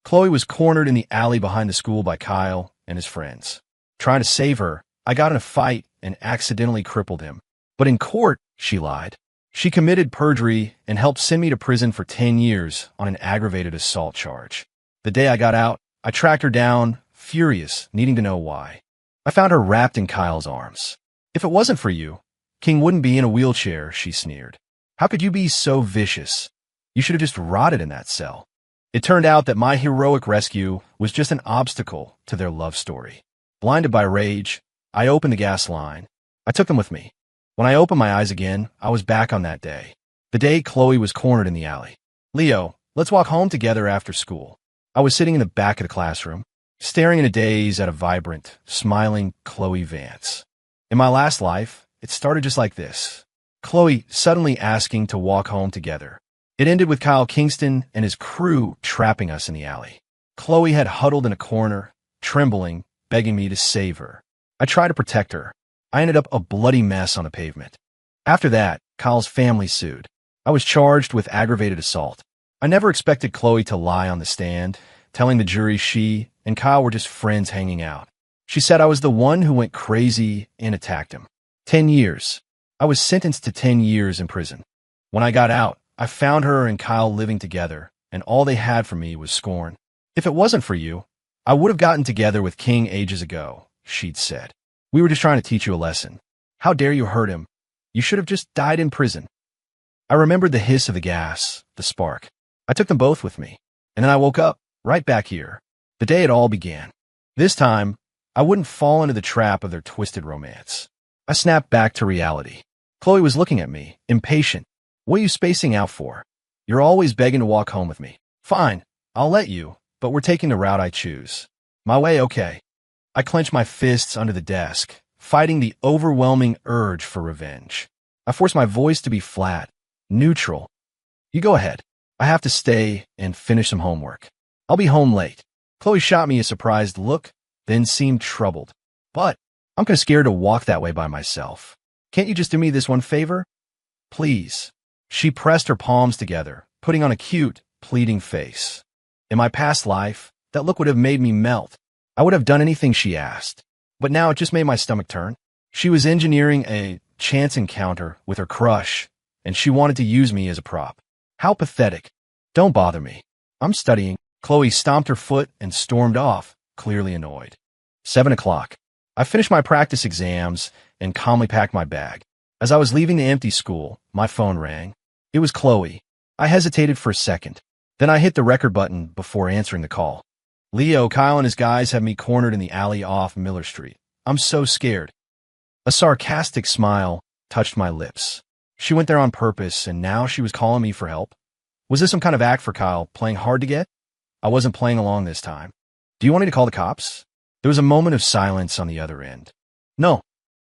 Chloe was cornered in the alley behind the school by Kyle and his friends. Trying to save her, I got in a fight and accidentally crippled him. But in court, she lied. She committed perjury and helped send me to prison for 10 years on an aggravated assault charge. The day I got out, I tracked her down, furious, needing to know why. I found her wrapped in Kyle's arms. "If it wasn't for you, King wouldn't be in a wheelchair," she sneered. "How could you be so vicious? You should have just rotted in that cell." It turned out that my heroic rescue was just an obstacle to their love story. Blinded by rage, I opened the gas line. I took them with me. When I opened my eyes again, I was back on that day. The day Chloe was cornered in the alley. "Leo, let's walk home together after school." I was sitting in the back of the classroom, staring in a daze at a vibrant, smiling Chloe Vance. In my last life, it started just like this. Chloe suddenly asking to walk home together. It ended with Kyle Kingston and his crew trapping us in the alley. Chloe had huddled in a corner, trembling, begging me to save her. I tried to protect her. I ended up a bloody mess on the pavement. After that, Kyle's family sued. I was charged with aggravated assault. I never expected Chloe to lie on the stand, telling the jury she and Kyle were just friends hanging out. She said I was the one who went crazy and attacked him. 10 years. I was sentenced to 10 years in prison. When I got out, I found her and Kyle living together, and all they had for me was scorn. "If it wasn't for you, I would have gotten together with King ages ago," she'd said. "We were just trying to teach you a lesson. How dare you hurt him? You should have just died in prison." I remembered the hiss of the gas, the spark. I took them both with me, and then I woke up, right back here, the day it all began. This time, I wouldn't fall into the trap of their twisted romance. I snapped back to reality. Chloe was looking at me, impatient. "What are you spacing out for? You're always begging to walk home with me." "Fine, I'll let you, but we're taking the route I choose." "My way, okay." I clenched my fists under the desk, fighting the overwhelming urge for revenge. I forced my voice to be flat, neutral. "You go ahead. I have to stay and finish some homework. I'll be home late." Chloe shot me a surprised look, then seemed troubled. "But I'm kind of scared to walk that way by myself. Can't you just do me this one favor? Please." She pressed her palms together, putting on a cute, pleading face. In my past life, that look would have made me melt. I would have done anything she asked. But now it just made my stomach turn. She was engineering a chance encounter with her crush, and she wanted to use me as a prop. How pathetic. "Don't bother me. I'm studying." Chloe stomped her foot and stormed off, clearly annoyed. 7 o'clock. I finished my practice exams and calmly packed my bag. As I was leaving the empty school, my phone rang. It was Chloe. I hesitated for a second. Then I hit the record button before answering the call. "Leo, Kyle and his guys have me cornered in the alley off Miller Street. I'm so scared." A sarcastic smile touched my lips. She went there on purpose, and now she was calling me for help. Was this some kind of act for Kyle, playing hard to get? I wasn't playing along this time. "Do you want me to call the cops?" There was a moment of silence on the other end. "No,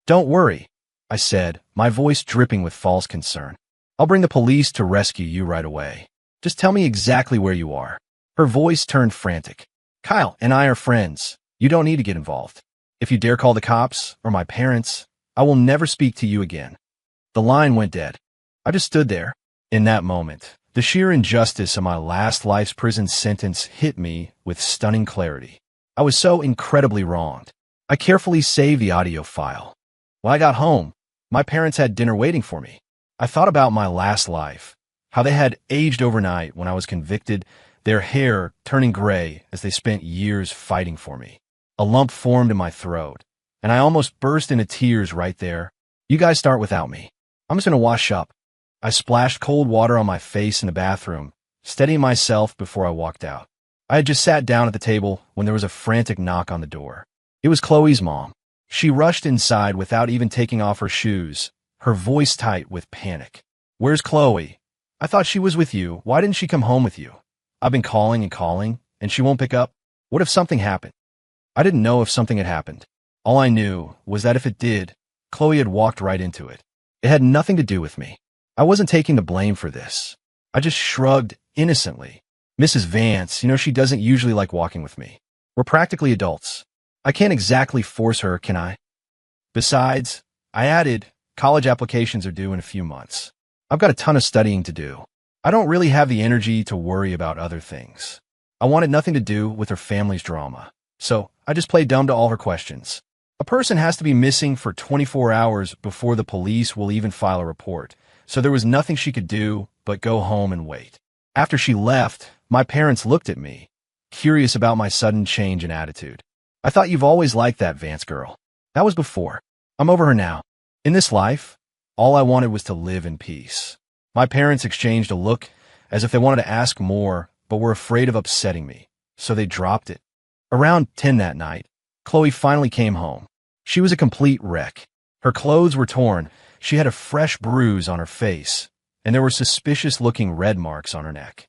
don't worry," I said, my voice dripping with false concern. "I'll bring the police to rescue you right away. Just tell me exactly where you are." Her voice turned frantic. "Kyle and I are friends. You don't need to get involved. If you dare call the cops or my parents, I will never speak to you again." The line went dead. I just stood there. In that moment, the sheer injustice of my last life's prison sentence hit me with stunning clarity. I was so incredibly wronged. I carefully saved the audio file. When I got home, my parents had dinner waiting for me. I thought about my last life, how they had aged overnight when I was convicted, their hair turning gray as they spent years fighting for me. A lump formed in my throat, and I almost burst into tears right there. "You guys start without me. I'm just going to wash up." I splashed cold water on my face in the bathroom, steadying myself before I walked out. I had just sat down at the table when there was a frantic knock on the door. It was Chloe's mom. She rushed inside without even taking off her shoes, her voice tight with panic. "Where's Chloe? I thought she was with you. Why didn't she come home with you? I've been calling and calling, and she won't pick up. What if something happened?" I didn't know if something had happened. All I knew was that if it did, Chloe had walked right into it. It had nothing to do with me. I wasn't taking the blame for this. I just shrugged innocently. "Mrs. Vance, she doesn't usually like walking with me. We're practically adults. I can't exactly force her, can I? Besides," I added, "college applications are due in a few months. I've got a ton of studying to do. I don't really have the energy to worry about other things." I wanted nothing to do with her family's drama. So I just played dumb to all her questions. A person has to be missing for 24 hours before the police will even file a report, so there was nothing she could do but go home and wait. After she left, my parents looked at me, curious about my sudden change in attitude. I thought you've always liked that Vance girl. That was before. I'm over her now. In this life, all I wanted was to live in peace. My parents exchanged a look as if they wanted to ask more, but were afraid of upsetting me, so they dropped it. Around 10 that night, Chloe finally came home. She was a complete wreck. Her clothes were torn, she had a fresh bruise on her face, and there were suspicious-looking red marks on her neck.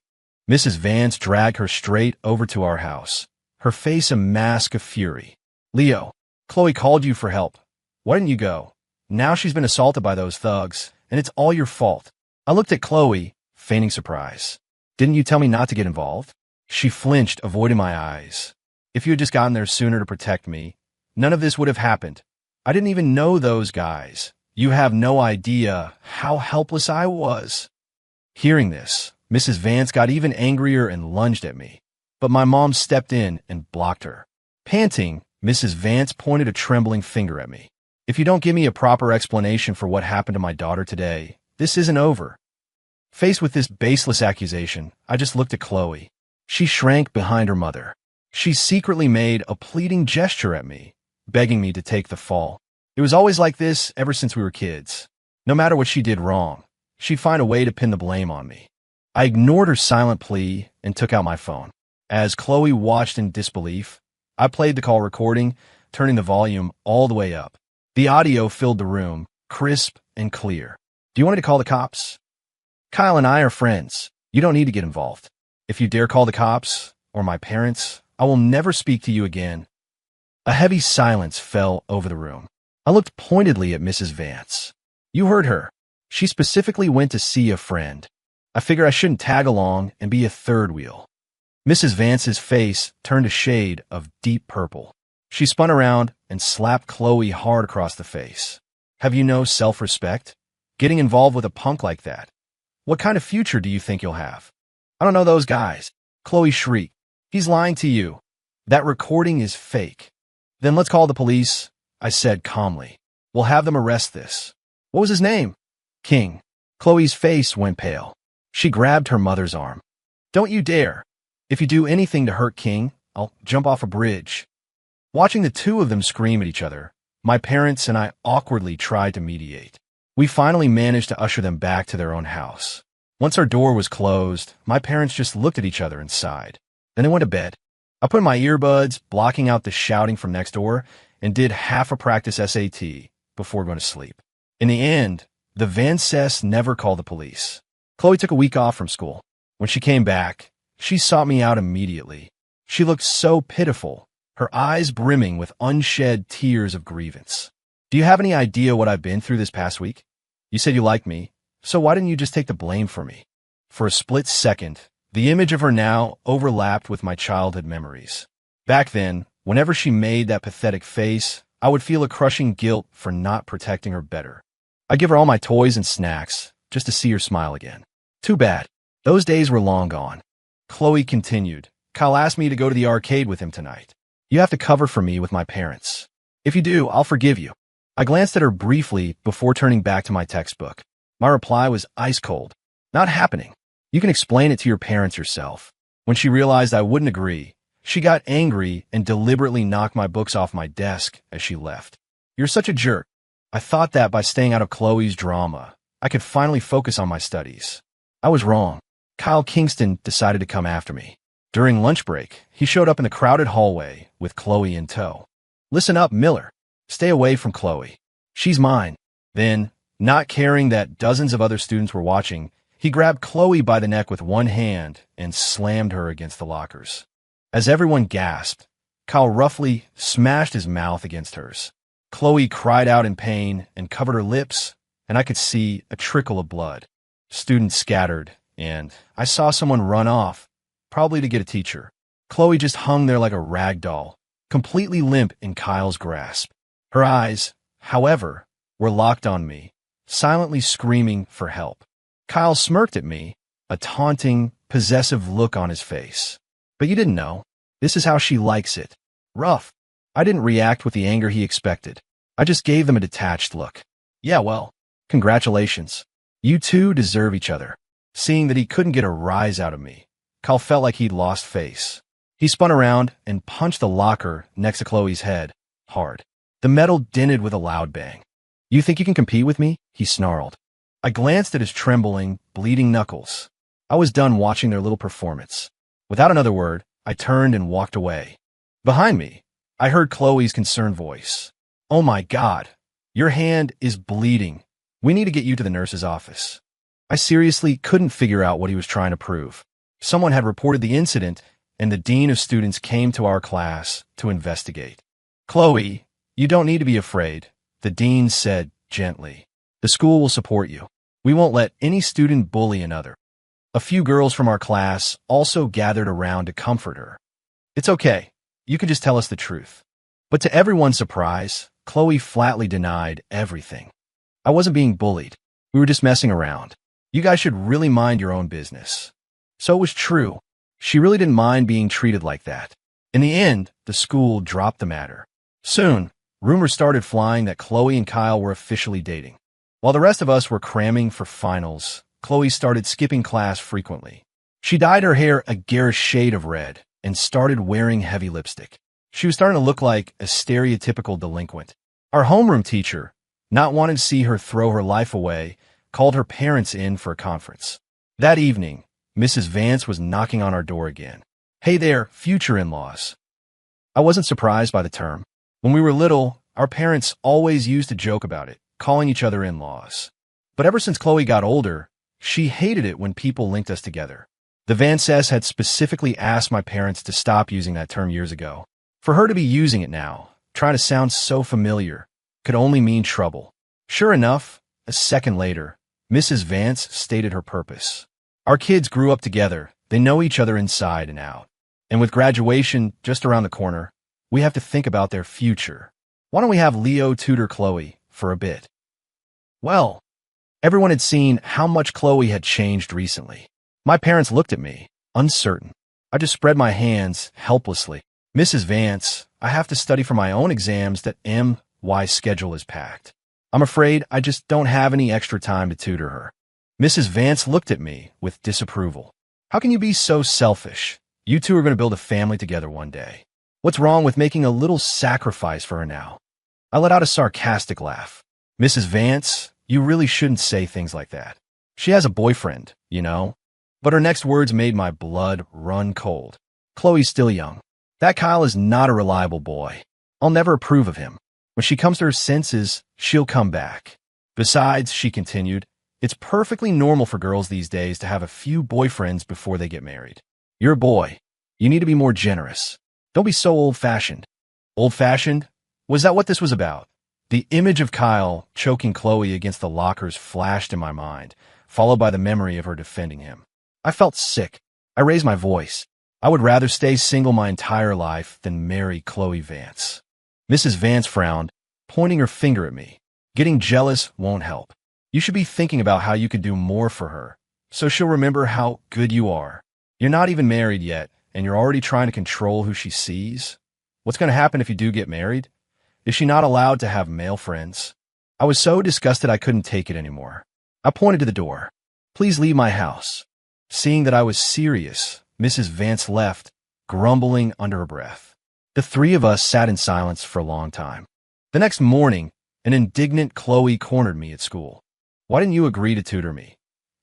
Mrs. Vance dragged her straight over to our house, her face a mask of fury. "Leo, Chloe called you for help. Why didn't you go? Now she's been assaulted by those thugs, and it's all your fault." I looked at Chloe, feigning surprise. "Didn't you tell me not to get involved?" She flinched, avoiding my eyes. "If you had just gotten there sooner to protect me, none of this would have happened. I didn't even know those guys. You have no idea how helpless I was." Hearing this, Mrs. Vance got even angrier and lunged at me, but my mom stepped in and blocked her. Panting, Mrs. Vance pointed a trembling finger at me. "If you don't give me a proper explanation for what happened to my daughter today, this isn't over." Faced with this baseless accusation, I just looked at Chloe. She shrank behind her mother. She secretly made a pleading gesture at me, begging me to take the fall. It was always like this ever since we were kids. No matter what she did wrong, she'd find a way to pin the blame on me. I ignored her silent plea and took out my phone. As Chloe watched in disbelief, I played the call recording, turning the volume all the way up. The audio filled the room, crisp and clear. "Do you want me to call the cops?" "Kyle and I are friends. You don't need to get involved. If you dare call the cops or my parents, I will never speak to you again." A heavy silence fell over the room. I looked pointedly at Mrs. Vance. "You heard her. She specifically went to see a friend. I figure I shouldn't tag along and be a third wheel." Mrs. Vance's face turned a shade of deep purple. She spun around and slapped Chloe hard across the face. "Have you no self-respect? Getting involved with a punk like that? What kind of future do you think you'll have?" "I don't know those guys," Chloe shrieked. "He's lying to you. That recording is fake." "Then let's call the police," I said calmly. "We'll have them arrest this." "What was his name?" "King." Chloe's face went pale. She grabbed her mother's arm. "Don't you dare. If you do anything to hurt King, I'll jump off a bridge." Watching the two of them scream at each other, my parents and I awkwardly tried to mediate. We finally managed to usher them back to their own house. Once our door was closed, my parents just looked at each other and sighed. Then they went to bed. I put in my earbuds, blocking out the shouting from next door, and did half a practice SAT before going to sleep. In the end, the Vances never called the police. Chloe took a week off from school. When she came back, she sought me out immediately. She looked so pitiful, her eyes brimming with unshed tears of grievance. "Do you have any idea what I've been through this past week? You said you liked me, so why didn't you just take the blame for me?" For a split second, the image of her now overlapped with my childhood memories. Back then, whenever she made that pathetic face, I would feel a crushing guilt for not protecting her better. I'd give her all my toys and snacks, just to see her smile again. Too bad. Those days were long gone. Chloe continued. "Kyle asked me to go to the arcade with him tonight. You have to cover for me with my parents. If you do, I'll forgive you." I glanced at her briefly before turning back to my textbook. My reply was ice cold. "Not happening. You can explain it to your parents yourself." When she realized I wouldn't agree, she got angry and deliberately knocked my books off my desk as she left. "You're such a jerk." I thought that by staying out of Chloe's drama, I could finally focus on my studies. I was wrong. Kyle Kingston decided to come after me. During lunch break, he showed up in the crowded hallway with Chloe in tow. "Listen up, Miller. Stay away from Chloe. She's mine." Then, not caring that dozens of other students were watching, he grabbed Chloe by the neck with one hand and slammed her against the lockers. As everyone gasped, Kyle roughly smashed his mouth against hers. Chloe cried out in pain and covered her lips, and I could see a trickle of blood. Students scattered, and I saw someone run off, probably to get a teacher. Chloe just hung there like a rag doll, completely limp in Kyle's grasp. Her eyes, however, were locked on me, silently screaming for help. Kyle smirked at me, a taunting, possessive look on his face. But you didn't know. This is how she likes it. Rough. I didn't react with the anger he expected. I just gave them a detached look. Yeah, well, congratulations. You two deserve each other. Seeing that he couldn't get a rise out of me, Kyle felt like he'd lost face. He spun around and punched the locker next to Chloe's head, hard. The metal dented with a loud bang. You think you can compete with me? He snarled. I glanced at his trembling, bleeding knuckles. I was done watching their little performance. Without another word, I turned and walked away. Behind me, I heard Chloe's concerned voice. Oh my God, your hand is bleeding. We need to get you to the nurse's office. I seriously couldn't figure out what he was trying to prove. Someone had reported the incident, and the dean of students came to our class to investigate. Chloe, you don't need to be afraid, the dean said gently. The school will support you. We won't let any student bully another. A few girls from our class also gathered around to comfort her. It's okay. You can just tell us the truth. But to everyone's surprise, Chloe flatly denied everything. I wasn't being bullied. We were just messing around. You guys should really mind your own business. So it was true. She really didn't mind being treated like that. In the end, the school dropped the matter. Soon, rumors started flying that Chloe and Kyle were officially dating. While the rest of us were cramming for finals, Chloe started skipping class frequently. She dyed her hair a garish shade of red and started wearing heavy lipstick. She was starting to look like a stereotypical delinquent. Our homeroom teacher, not wanting to see her throw her life away, called her parents in for a conference. That evening, Mrs. Vance was knocking on our door again. Hey there, future in-laws. I wasn't surprised by the term. When we were little, our parents always used to joke about it, calling each other in-laws. But ever since Chloe got older, she hated it when people linked us together. The Vances had specifically asked my parents to stop using that term years ago. For her to be using it now, trying to sound so familiar, could only mean trouble. Sure enough, a second later, Mrs. Vance stated her purpose. Our kids grew up together. They know each other inside and out. And with graduation just around the corner, we have to think about their future. Why don't we have Leo tutor Chloe for a bit? Well, everyone had seen how much Chloe had changed recently. My parents looked at me, uncertain. I just spread my hands helplessly. Mrs. Vance, I have to study for my own exams that my schedule is packed. I'm afraid I just don't have any extra time to tutor her. Mrs. Vance looked at me with disapproval. How can you be so selfish? You two are going to build a family together one day. What's wrong with making a little sacrifice for her now? I let out a sarcastic laugh. Mrs. Vance, you really shouldn't say things like that. She has a boyfriend, you know. But her next words made my blood run cold. Chloe's still young. That Kyle is not a reliable boy. I'll never approve of him. When she comes to her senses, she'll come back. Besides, she continued, it's perfectly normal for girls these days to have a few boyfriends before they get married. You're a boy. You need to be more generous. Don't be so old-fashioned. Old-fashioned? Was that what this was about? The image of Kyle choking Chloe against the lockers flashed in my mind, followed by the memory of her defending him. I felt sick. I raised my voice. I would rather stay single my entire life than marry Chloe Vance. Mrs. Vance frowned, pointing her finger at me. Getting jealous won't help. You should be thinking about how you could do more for her, so she'll remember how good you are. You're not even married yet, and you're already trying to control who she sees? What's going to happen if you do get married? Is she not allowed to have male friends? I was so disgusted I couldn't take it anymore. I pointed to the door. Please leave my house. Seeing that I was serious, Mrs. Vance left, grumbling under her breath. The three of us sat in silence for a long time. The next morning, an indignant Chloe cornered me at school. Why didn't you agree to tutor me?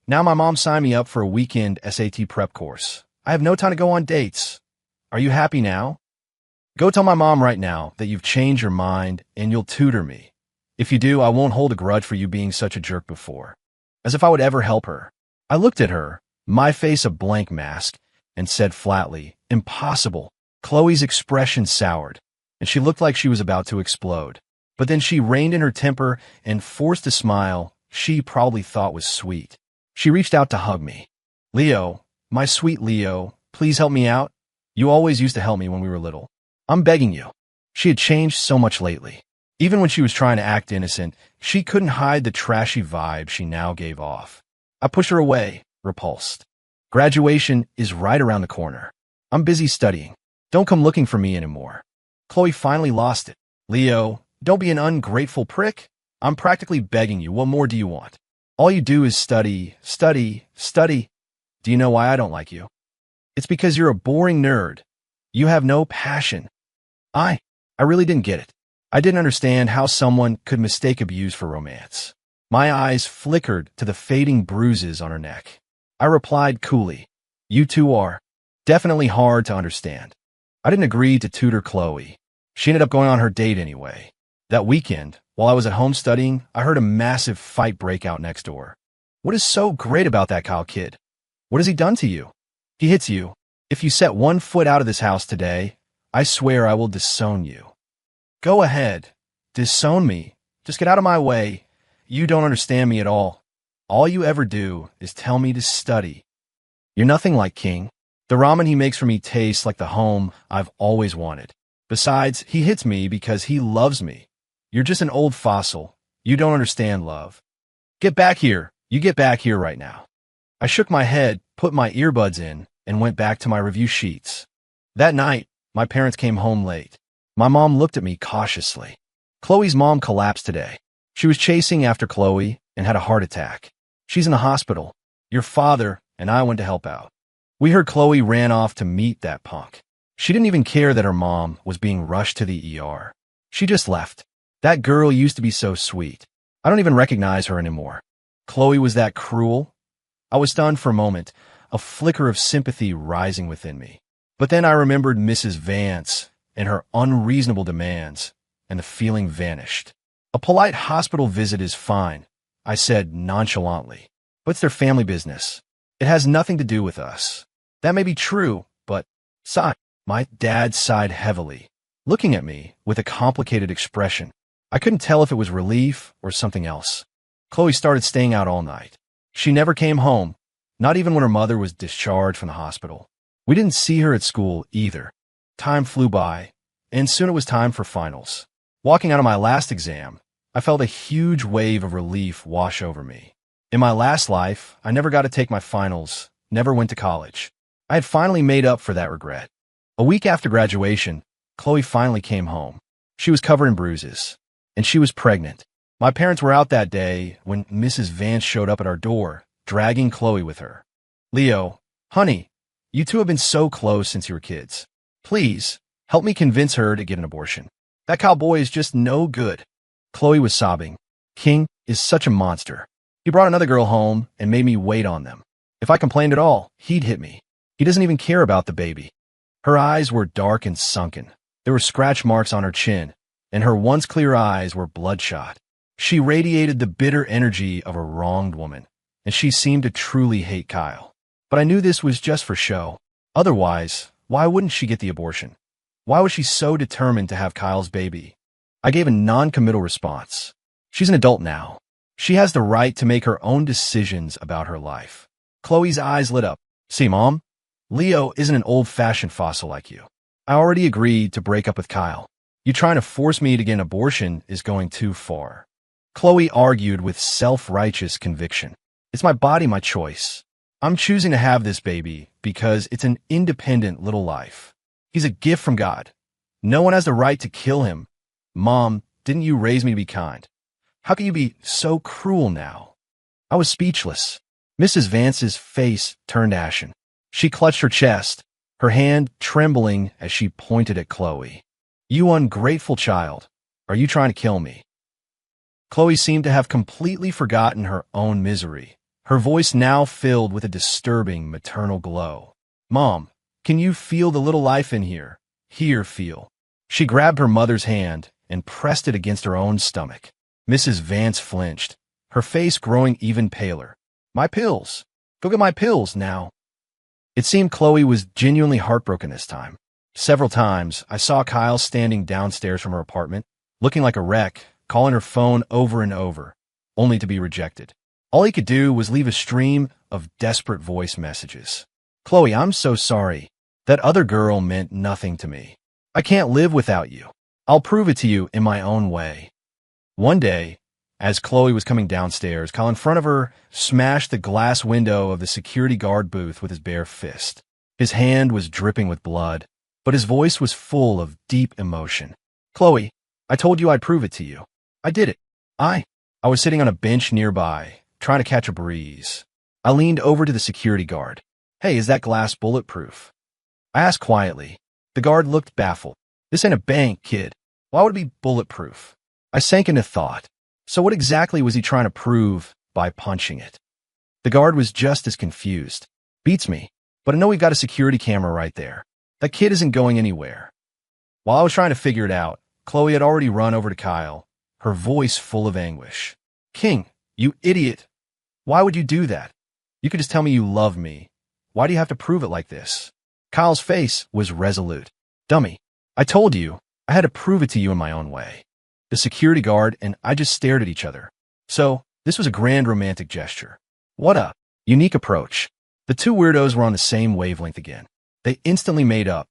Now my mom signed me up for a weekend SAT prep course. I have no time to go on dates. Are you happy now? Go tell my mom right now that you've changed your mind and you'll tutor me. If you do, I won't hold a grudge for you being such a jerk before. As if I would ever help her. I looked at her, my face a blank mask, and said flatly, impossible. Chloe's expression soured, and she looked like she was about to explode. But then she reined in her temper and forced a smile she probably thought was sweet. She reached out to hug me. Leo, my sweet Leo, please help me out. You always used to help me when we were little. I'm begging you. She had changed so much lately. Even when she was trying to act innocent, she couldn't hide the trashy vibe she now gave off. I pushed her away, repulsed. Graduation is right around the corner. I'm busy studying. Don't come looking for me anymore. Chloe finally lost it. Leo, don't be an ungrateful prick. I'm practically begging you. What more do you want? All you do is study, study, study. Do you know why I don't like you? It's because you're a boring nerd. You have no passion. I really didn't get it. I didn't understand how someone could mistake abuse for romance. My eyes flickered to the fading bruises on her neck. I replied coolly, "You two are definitely hard to understand." I didn't agree to tutor Chloe. She ended up going on her date anyway. That weekend, while I was at home studying, I heard a massive fight break out next door. What is so great about that Kyle kid? What has he done to you? He hits you. If you set 1 foot out of this house today, I swear I will disown you. Go ahead. Disown me. Just get out of my way. You don't understand me at all. All you ever do is tell me to study. You're nothing like King. The ramen he makes for me tastes like the home I've always wanted. Besides, he hits me because he loves me. You're just an old fossil. You don't understand love. Get back here. You get back here right now. I shook my head, put my earbuds in, and went back to my review sheets. That night, my parents came home late. My mom looked at me cautiously. Chloe's mom collapsed today. She was chasing after Chloe and had a heart attack. She's in the hospital. Your father and I went to help out. We heard Chloe ran off to meet that punk. She didn't even care that her mom was being rushed to the ER. She just left. That girl used to be so sweet. I don't even recognize her anymore. Chloe was that cruel? I was stunned for a moment, a flicker of sympathy rising within me. But then I remembered Mrs. Vance and her unreasonable demands, and the feeling vanished. A polite hospital visit is fine, I said nonchalantly. But it's their family business. It has nothing to do with us. That may be true, but sigh. My dad sighed heavily, looking at me with a complicated expression. I couldn't tell if it was relief or something else. Chloe started staying out all night. She never came home, not even when her mother was discharged from the hospital. We didn't see her at school either. Time flew by, and soon it was time for finals. Walking out of my last exam, I felt a huge wave of relief wash over me. In my last life, I never got to take my finals, never went to college. I had finally made up for that regret. A week after graduation, Chloe finally came home. She was covered in bruises, and she was pregnant. My parents were out that day when Mrs. Vance showed up at our door, dragging Chloe with her. Leo, honey, you two have been so close since you were kids. Please, help me convince her to get an abortion. That cowboy is just no good. Chloe was sobbing. King is such a monster. He brought another girl home and made me wait on them. If I complained at all, he'd hit me. He doesn't even care about the baby. Her eyes were dark and sunken. There were scratch marks on her chin, and her once clear eyes were bloodshot. She radiated the bitter energy of a wronged woman, and she seemed to truly hate Kyle. But I knew this was just for show. Otherwise, why wouldn't she get the abortion? Why was she so determined to have Kyle's baby? I gave a non-committal response. She's an adult now. She has the right to make her own decisions about her life. Chloe's eyes lit up. See, Mom? Leo isn't an old-fashioned fossil like you. I already agreed to break up with Kyle. You trying to force me to get an abortion is going too far. Chloe argued with self-righteous conviction. It's my body, my choice. I'm choosing to have this baby because it's an independent little life. He's a gift from God. No one has the right to kill him. Mom, didn't you raise me to be kind? How can you be so cruel now? I was speechless. Mrs. Vance's face turned ashen. She clutched her chest, her hand trembling as she pointed at Chloe. You ungrateful child. Are you trying to kill me? Chloe seemed to have completely forgotten her own misery, her voice now filled with a disturbing maternal glow. Mom, can you feel the little life in here? Here, feel. She grabbed her mother's hand and pressed it against her own stomach. Mrs. Vance flinched, her face growing even paler. My pills. Go get my pills now. It seemed Chloe was genuinely heartbroken this time. Several times, I saw Kyle standing downstairs from her apartment, looking like a wreck, calling her phone over and over, only to be rejected. All he could do was leave a stream of desperate voice messages. Chloe, I'm so sorry. That other girl meant nothing to me. I can't live without you. I'll prove it to you in my own way. One day, as Chloe was coming downstairs, Kyle in front of her smashed the glass window of the security guard booth with his bare fist. His hand was dripping with blood, but his voice was full of deep emotion. Chloe, I told you I'd prove it to you. I did it. I was sitting on a bench nearby, trying to catch a breeze. I leaned over to the security guard. Hey, is that glass bulletproof? I asked quietly. The guard looked baffled. This ain't a bank, kid. Why would it be bulletproof? I sank into thought. So what exactly was he trying to prove by punching it? The guard was just as confused. Beats me, but I know we've got a security camera right there. That kid isn't going anywhere. While I was trying to figure it out, Chloe had already run over to Kyle, her voice full of anguish. King, you idiot. Why would you do that? You could just tell me you love me. Why do you have to prove it like this? Kyle's face was resolute. Dummy, I told you, I had to prove it to you in my own way. The security guard and I just stared at each other. So, this was a grand romantic gesture. What a unique approach. The two weirdos were on the same wavelength again. They instantly made up.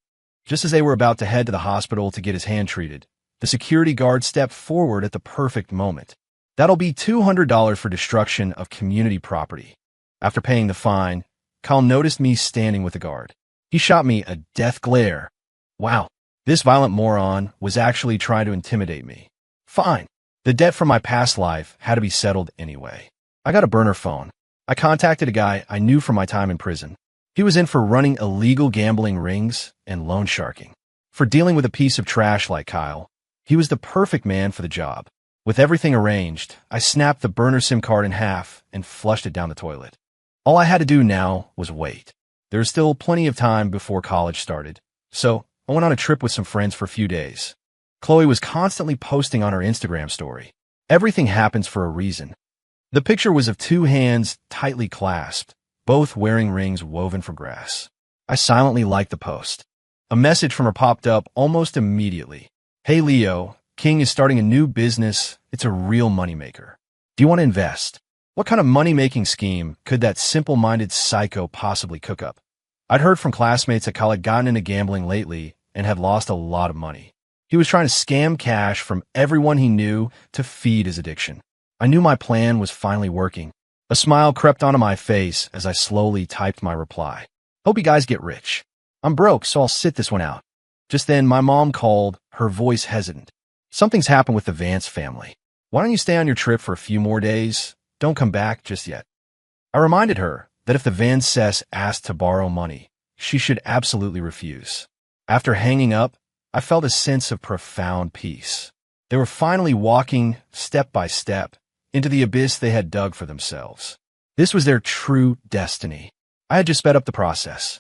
Just as they were about to head to the hospital to get his hand treated, the security guard stepped forward at the perfect moment. That'll be $200 for destruction of community property. After paying the fine, Kyle noticed me standing with the guard. He shot me a death glare. Wow, this violent moron was actually trying to intimidate me. Fine. The debt from my past life had to be settled anyway. I got a burner phone. I contacted a guy I knew from my time in prison. He was in for running illegal gambling rings and loan sharking. For dealing with a piece of trash like Kyle, he was the perfect man for the job. With everything arranged, I snapped the burner SIM card in half and flushed it down the toilet. All I had to do now was wait. There was still plenty of time before college started, so I went on a trip with some friends for a few days. Chloe was constantly posting on her Instagram story. Everything happens for a reason. The picture was of two hands tightly clasped, both wearing rings woven from grass. I silently liked the post. A message from her popped up almost immediately. Hey Leo, King is starting a new business. It's a real moneymaker. Do you want to invest? What kind of money-making scheme could that simple-minded psycho possibly cook up? I'd heard from classmates that Kyle had gotten into gambling lately and had lost a lot of money. He was trying to scam cash from everyone he knew to feed his addiction. I knew my plan was finally working. A smile crept onto my face as I slowly typed my reply. Hope you guys get rich. I'm broke, so I'll sit this one out. Just then, my mom called, her voice hesitant. Something's happened with the Vance family. Why don't you stay on your trip for a few more days? Don't come back just yet. I reminded her that if the Vances asked to borrow money, she should absolutely refuse. After hanging up, I felt a sense of profound peace. They were finally walking, step by step, into the abyss they had dug for themselves. This was their true destiny. I had just sped up the process.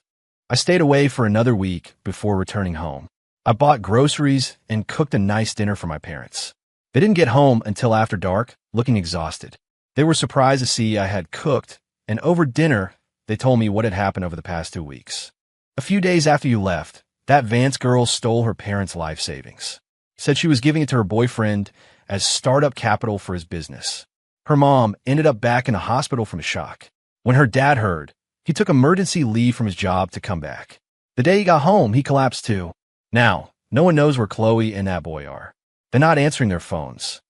I stayed away for another week before returning home. I bought groceries and cooked a nice dinner for my parents. They didn't get home until after dark, looking exhausted. They were surprised to see I had cooked, and over dinner, they told me what had happened over the past 2 weeks. A few days after you left, that Vance girl stole her parents' life savings. Said she was giving it to her boyfriend as startup capital for his business. Her mom ended up back in the hospital from shock. When her dad heard, he took emergency leave from his job to come back. The day he got home, he collapsed too. Now, no one knows where Chloe and that boy are. They're not answering their phones.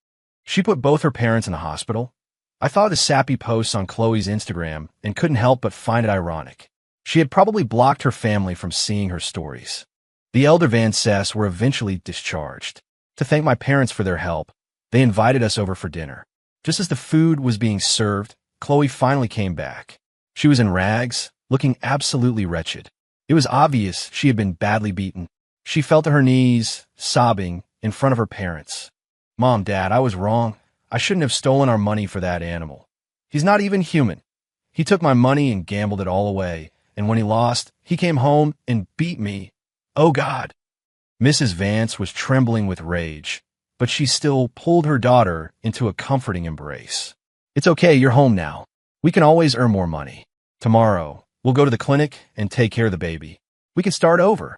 She put both her parents in the hospital. I thought of the sappy posts on Chloe's Instagram and couldn't help but find it ironic. She had probably blocked her family from seeing her stories. The elder Vances were eventually discharged. To thank my parents for their help, they invited us over for dinner. Just as the food was being served, Chloe finally came back. She was in rags, looking absolutely wretched. It was obvious she had been badly beaten. She fell to her knees, sobbing, in front of her parents. Mom, Dad, I was wrong. I shouldn't have stolen our money for that animal. He's not even human. He took my money and gambled it all away, and when he lost, he came home and beat me. Oh, God. Mrs. Vance was trembling with rage, but she still pulled her daughter into a comforting embrace. It's okay, you're home now. We can always earn more money. Tomorrow, we'll go to the clinic and take care of the baby. We can start over.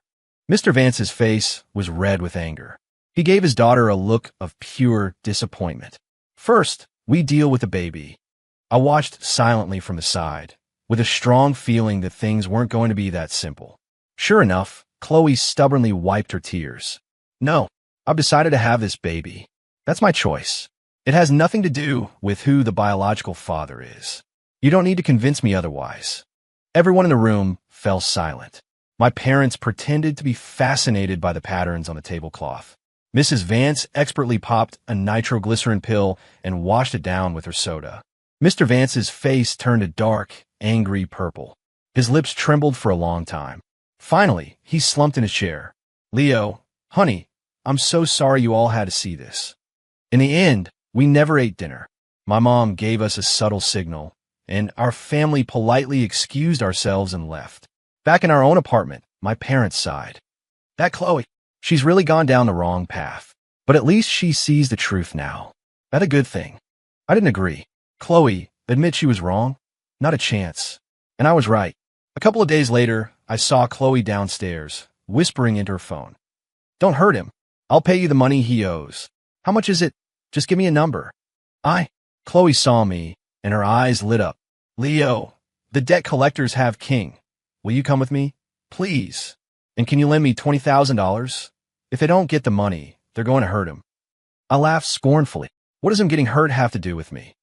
Mr. Vance's face was red with anger. He gave his daughter a look of pure disappointment. First, we deal with the baby. I watched silently from the side, with a strong feeling that things weren't going to be that simple. Sure enough, Chloe stubbornly wiped her tears. No, I've decided to have this baby. That's my choice. It has nothing to do with who the biological father is. You don't need to convince me otherwise. Everyone in the room fell silent. My parents pretended to be fascinated by the patterns on the tablecloth. Mrs. Vance expertly popped a nitroglycerin pill and washed it down with her soda. Mr. Vance's face turned a dark, angry purple. His lips trembled for a long time. Finally, he slumped in his chair. Leo, honey, I'm so sorry you all had to see this. In the end, we never ate dinner. My mom gave us a subtle signal, and our family politely excused ourselves and left. Back in our own apartment, my parents sighed. That Chloe, she's really gone down the wrong path. But at least she sees the truth now. That's a good thing. I didn't agree. Chloe, admit she was wrong? Not a chance. And I was right. A couple of days later, I saw Chloe downstairs, whispering into her phone. Don't hurt him. I'll pay you the money he owes. How much is it? Just give me a number. Chloe saw me, and her eyes lit up. Leo, the debt collectors have King. Will you come with me? Please. And can you lend me $20,000? If they don't get the money, they're going to hurt him. I laughed scornfully. What does him getting hurt have to do with me?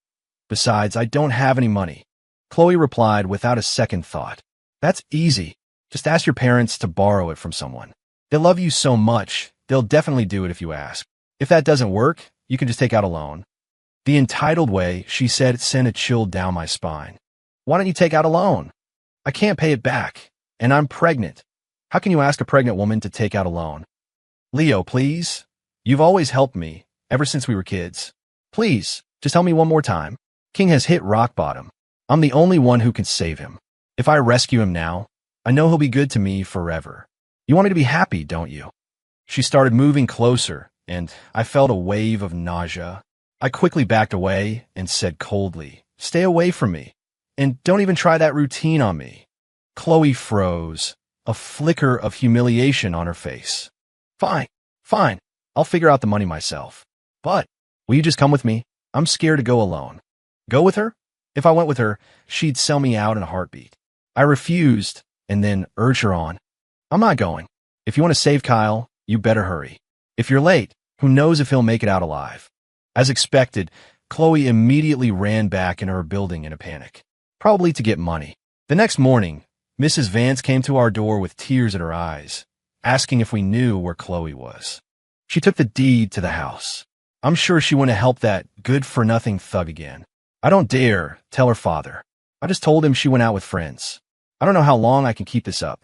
Besides, I don't have any money. Chloe replied without a second thought. That's easy. Just ask your parents to borrow it from someone. They love you so much, they'll definitely do it if you ask. If that doesn't work, you can just take out a loan. The entitled way she said it sent a chill down my spine. Why don't you take out a loan? I can't pay it back, and I'm pregnant. How can you ask a pregnant woman to take out a loan? Leo, please. You've always helped me, ever since we were kids. Please, just tell me one more time. King has hit rock bottom. I'm the only one who can save him. If I rescue him now, I know he'll be good to me forever. You want me to be happy, don't you? She started moving closer, and I felt a wave of nausea. I quickly backed away and said coldly, Stay away from me, and don't even try that routine on me. Chloe froze, a flicker of humiliation on her face. Fine, I'll figure out the money myself. But, will you just come with me? I'm scared to go alone. Go with her? If I went with her, she'd sell me out in a heartbeat. I refused, and then urged her on. I'm not going. If you want to save Kyle, you better hurry. If you're late, who knows if he'll make it out alive. As expected, Chloe immediately ran back into her building in a panic, probably to get money. The next morning, Mrs. Vance came to our door with tears in her eyes, asking if we knew where Chloe was. She took the deed to the house. I'm sure she wouldn't help that good-for-nothing thug again. I don't dare tell her father. I just told him she went out with friends. I don't know how long I can keep this up.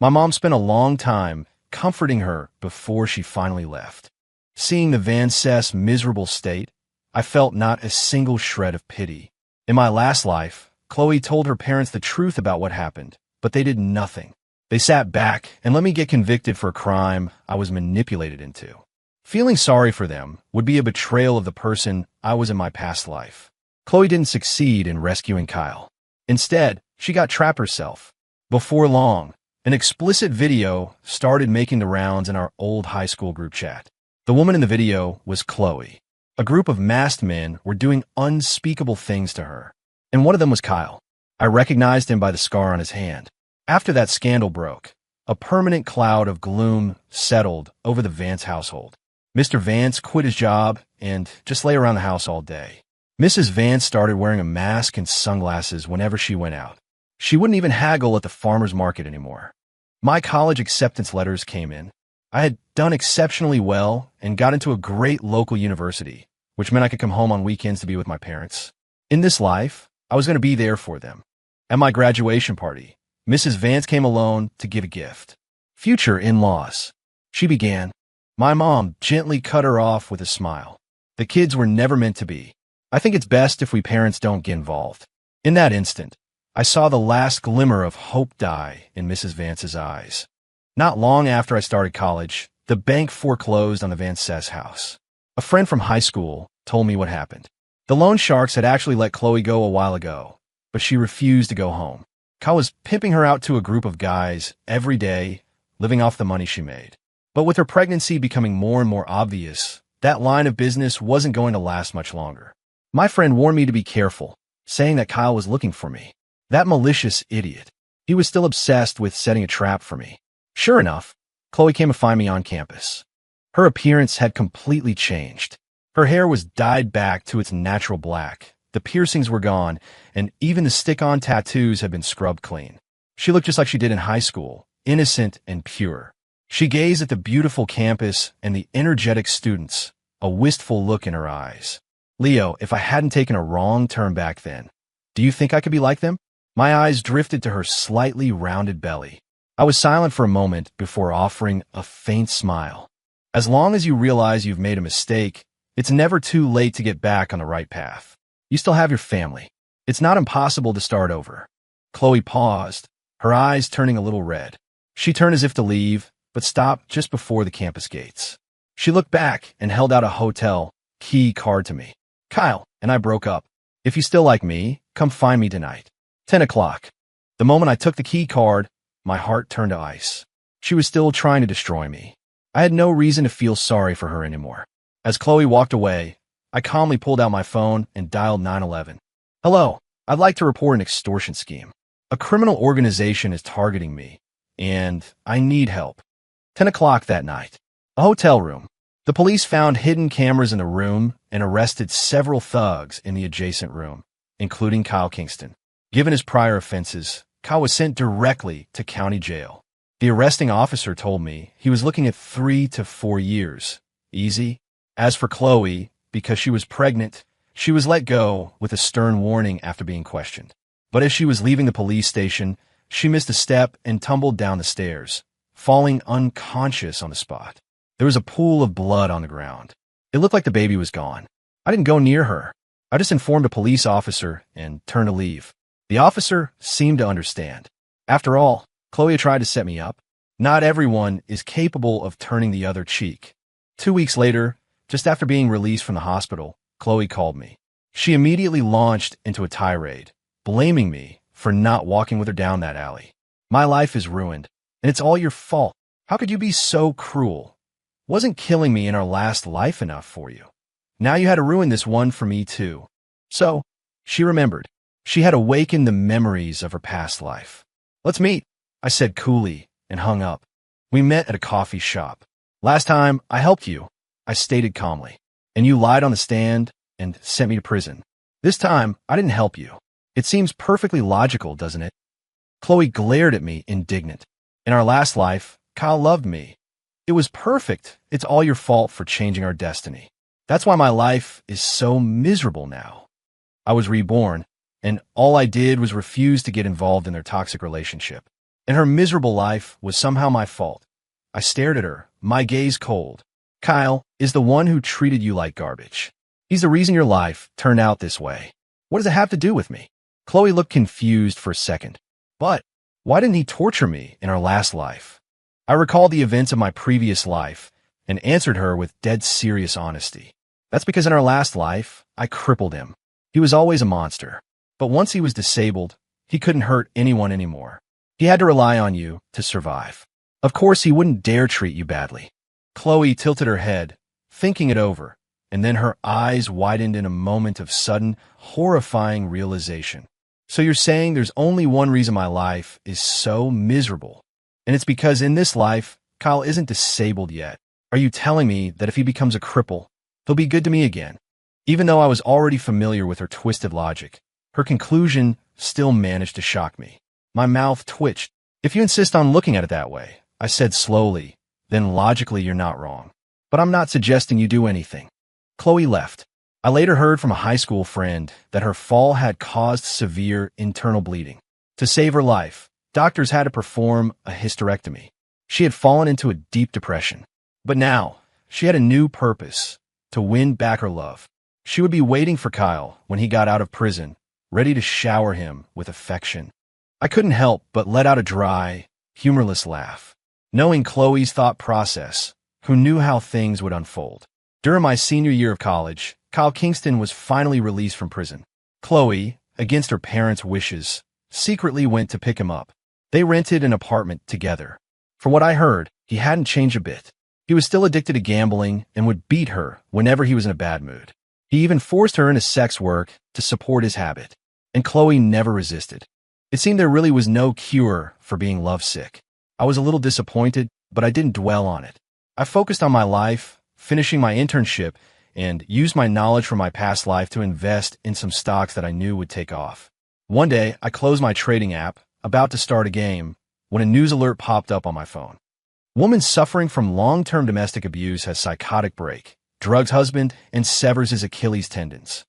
My mom spent a long time comforting her before she finally left. Seeing the Vance's miserable state, I felt not a single shred of pity. In my last life, Chloe told her parents the truth about what happened, but they did nothing. They sat back and let me get convicted for a crime I was manipulated into. Feeling sorry for them would be a betrayal of the person I was in my past life. Chloe didn't succeed in rescuing Kyle. Instead, she got trapped herself. Before long, an explicit video started making the rounds in our old high school group chat. The woman in the video was Chloe. A group of masked men were doing unspeakable things to her. And one of them was Kyle. I recognized him by the scar on his hand. After that scandal broke, a permanent cloud of gloom settled over the Vance household. Mr. Vance quit his job and just lay around the house all day. Mrs. Vance started wearing a mask and sunglasses whenever she went out. She wouldn't even haggle at the farmer's market anymore. My college acceptance letters came in. I had done exceptionally well and got into a great local university, which meant I could come home on weekends to be with my parents. In this life, I was going to be there for them. At my graduation party, Mrs. Vance came alone to give a gift. Future in-laws. She began. My mom gently cut her off with a smile. The kids were never meant to be. I think it's best if we parents don't get involved. In that instant, I saw the last glimmer of hope die in Mrs. Vance's eyes. Not long after I started college, the bank foreclosed on the Vance's house. A friend from high school told me what happened. The loan sharks had actually let Chloe go a while ago, but she refused to go home. Kyle was pimping her out to a group of guys every day, living off the money she made. But with her pregnancy becoming more and more obvious, that line of business wasn't going to last much longer. My friend warned me to be careful, saying that Kyle was looking for me. That malicious idiot. He was still obsessed with setting a trap for me. Sure enough, Chloe came to find me on campus. Her appearance had completely changed. Her hair was dyed back to its natural black, the piercings were gone, and even the stick-on tattoos had been scrubbed clean. She looked just like she did in high school, innocent and pure. She gazed at the beautiful campus and the energetic students, a wistful look in her eyes. Leo, if I hadn't taken a wrong turn back then, do you think I could be like them? My eyes drifted to her slightly rounded belly. I was silent for a moment before offering a faint smile. As long as you realize you've made a mistake, it's never too late to get back on the right path. You still have your family. It's not impossible to start over. Chloe paused, her eyes turning a little red. She turned as if to leave, but stopped just before the campus gates. She looked back and held out a hotel key card to me. Kyle and I broke up. If you still like me, come find me tonight. 10 o'clock. The moment I took the key card, my heart turned to ice. She was still trying to destroy me. I had no reason to feel sorry for her anymore. As Chloe walked away, I calmly pulled out my phone and dialed 911. Hello, I'd like to report an extortion scheme. A criminal organization is targeting me, and I need help. 10 o'clock that night. A hotel room. The police found hidden cameras in the room and arrested several thugs in the adjacent room, including Kyle Kingston. Given his prior offenses, Kyle was sent directly to county jail. The arresting officer told me he was looking at 3 to 4 years. Easy. As for Chloe, because she was pregnant, she was let go with a stern warning after being questioned. But as she was leaving the police station, she missed a step and tumbled down the stairs, falling unconscious on the spot. There was a pool of blood on the ground. It looked like the baby was gone. I didn't go near her. I just informed a police officer and turned to leave. The officer seemed to understand. After all, Chloe tried to set me up. Not everyone is capable of turning the other cheek. 2 weeks later, just after being released from the hospital, Chloe called me. She immediately launched into a tirade, blaming me for not walking with her down that alley. My life is ruined, and it's all your fault. How could you be so cruel? Wasn't killing me in our last life enough for you? Now you had to ruin this one for me too. So, she remembered. She had awakened the memories of her past life. Let's meet, I said coolly, and hung up. We met at a coffee shop. Last time, I helped you, I stated calmly, and you lied on the stand and sent me to prison. This time, I didn't help you. It seems perfectly logical, doesn't it? Chloe glared at me, indignant. In our last life, Kyle loved me. It was perfect. It's all your fault for changing our destiny. That's why my life is so miserable now. I was reborn, and all I did was refuse to get involved in their toxic relationship. And her miserable life was somehow my fault. I stared at her, my gaze cold. Kyle is the one who treated you like garbage. He's the reason your life turned out this way. What does it have to do with me? Chloe looked confused for a second. But why didn't he torture me in our last life? I recalled the events of my previous life and answered her with dead serious honesty. That's because in our last life, I crippled him. He was always a monster. But once he was disabled, he couldn't hurt anyone anymore. He had to rely on you to survive. Of course, he wouldn't dare treat you badly. Chloe tilted her head, thinking it over, and then her eyes widened in a moment of sudden, horrifying realization. So you're saying there's only one reason my life is so miserable, and it's because in this life, Kyle isn't disabled yet. Are you telling me that if he becomes a cripple, he'll be good to me again? Even though I was already familiar with her twisted logic, her conclusion still managed to shock me. My mouth twitched. If you insist on looking at it that way, I said slowly, then logically you're not wrong. But I'm not suggesting you do anything. Chloe left. I later heard from a high school friend that her fall had caused severe internal bleeding. To save her life, doctors had to perform a hysterectomy. She had fallen into a deep depression. But now, she had a new purpose, to win back her love. She would be waiting for Kyle when he got out of prison, ready to shower him with affection. I couldn't help but let out a dry, humorless laugh, knowing Chloe's thought process, who knew how things would unfold. During my senior year of college, Kyle Kingston was finally released from prison. Chloe, against her parents' wishes, secretly went to pick him up. They rented an apartment together. From what I heard, he hadn't changed a bit. He was still addicted to gambling and would beat her whenever he was in a bad mood. He even forced her into sex work to support his habit, and Chloe never resisted. It seemed there really was no cure for being lovesick. I was a little disappointed, but I didn't dwell on it. I focused on my life, finishing my internship, and used my knowledge from my past life to invest in some stocks that I knew would take off. One day, I closed my trading app, about to start a game, when a news alert popped up on my phone. Woman suffering from long-term domestic abuse has psychotic break, drugs husband, and severs his Achilles tendons.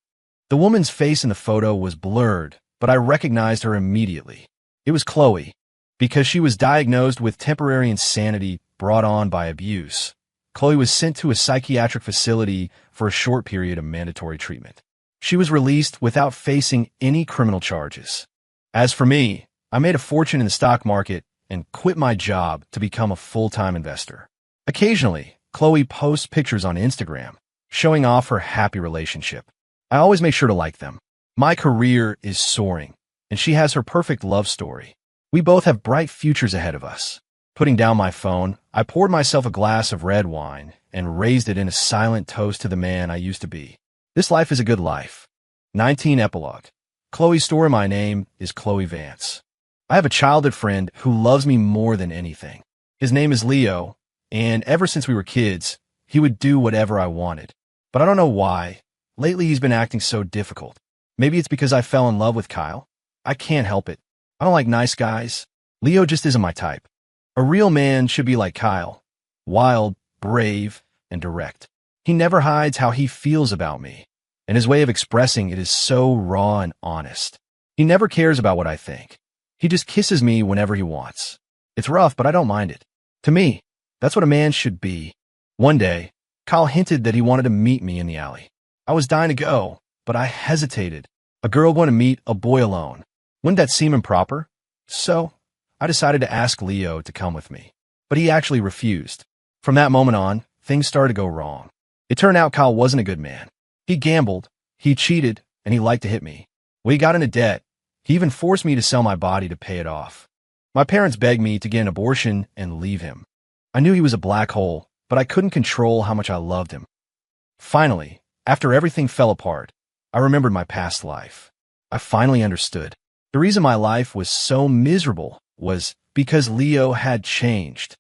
The woman's face in the photo was blurred, but I recognized her immediately. It was Chloe, because she was diagnosed with temporary insanity brought on by abuse. Chloe was sent to a psychiatric facility for a short period of mandatory treatment. She was released without facing any criminal charges. As for me, I made a fortune in the stock market and quit my job to become a full-time investor. Occasionally, Chloe posts pictures on Instagram, showing off her happy relationship. I always make sure to like them. My career is soaring, and she has her perfect love story. We both have bright futures ahead of us. Putting down my phone, I poured myself a glass of red wine and raised it in a silent toast to the man I used to be. This life is a good life. 19 Epilogue. Chloe's story, my name is Chloe Vance. I have a childhood friend who loves me more than anything. His name is Leo, and ever since we were kids, he would do whatever I wanted. But I don't know why. Lately, he's been acting so difficult. Maybe it's because I fell in love with Kyle. I can't help it. I don't like nice guys. Leo just isn't my type. A real man should be like Kyle. Wild, brave, and direct. He never hides how he feels about me, and his way of expressing it is so raw and honest. He never cares about what I think. He just kisses me whenever he wants. It's rough, but I don't mind it. To me, that's what a man should be. One day, Kyle hinted that he wanted to meet me in the alley. I was dying to go, but I hesitated. A girl going to meet a boy alone. Wouldn't that seem improper? So, I decided to ask Leo to come with me. But he actually refused. From that moment on, things started to go wrong. It turned out Kyle wasn't a good man. He gambled, he cheated, and he liked to hit me. When he got into debt, he even forced me to sell my body to pay it off. My parents begged me to get an abortion and leave him. I knew he was a black hole, but I couldn't control how much I loved him. Finally, after everything fell apart, I remembered my past life. I finally understood. The reason my life was so miserable was because Leo had changed.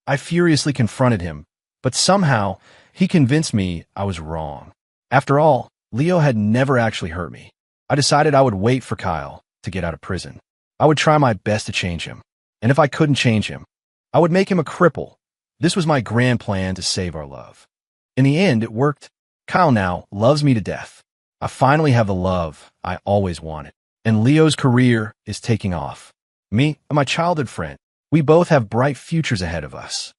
I furiously confronted him, but somehow he convinced me I was wrong. After all, Leo had never actually hurt me. I decided I would wait for Kyle to get out of prison. I would try my best to change him. And if I couldn't change him, I would make him a cripple. This was my grand plan to save our love. In the end, it worked. Kyle now loves me to death. I finally have the love I always wanted. And Leo's career is taking off. Me and my childhood friend, we both have bright futures ahead of us.